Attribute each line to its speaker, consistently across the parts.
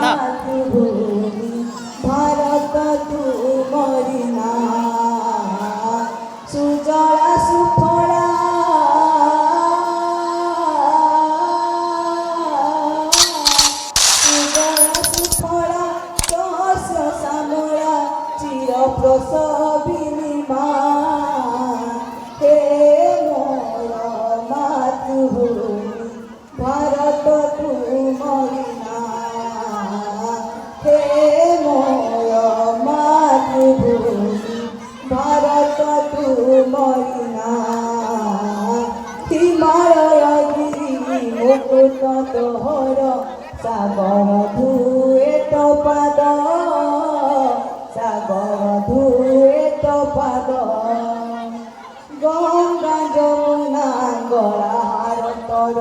Speaker 1: মাতৃভূমি ভারত তুমরি না সুজলা সুফলা প্রসবিনী মা হে মোর মাতৃভূমি ভারত তুমরি না হে মোর মাতৃভূমি ভারত তুমরি না হিমালয় গিরি মুকুট তোহর সাগর ধুয়ে তো পাদ সাগর ধুয়ে তো পাদ গঙ্গা যমুনা গড়াহার তর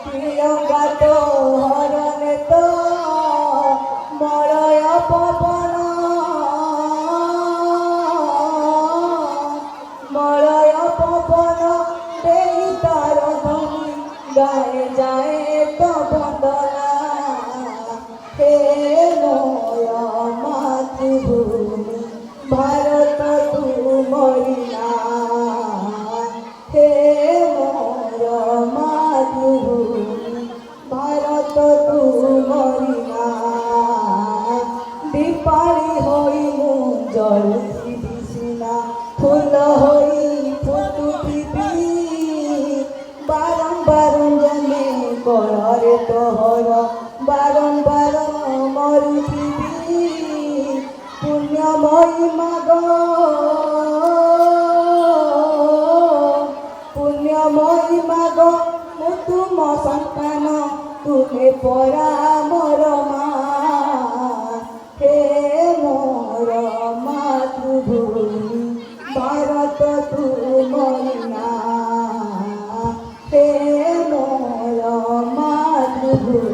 Speaker 1: প্রিয়ঙ্গা তো হরণে তো মলয় পবন মলয় পবন দেই তার ধ্বনি গায়ে যায় তো বন্দনা হে মোর মাতৃভূমি ভারত তুমরি না হে মোর মাতৃভূমি ভারত তুমরি না বিপারি হই মু জলুছি বিছিনা ফুল হই ফুটুথিবি বারম্বার জনে কলরে তোহর বারম্বার মরুথিবি পুণ্যময়ী মাগ পুণ্যময়ী মাগ মু তুম সন্তান তুমি পরা মোর মা হে মোর মাতৃভূমি ভারত তুমরি না হে মোর মাতৃভূমি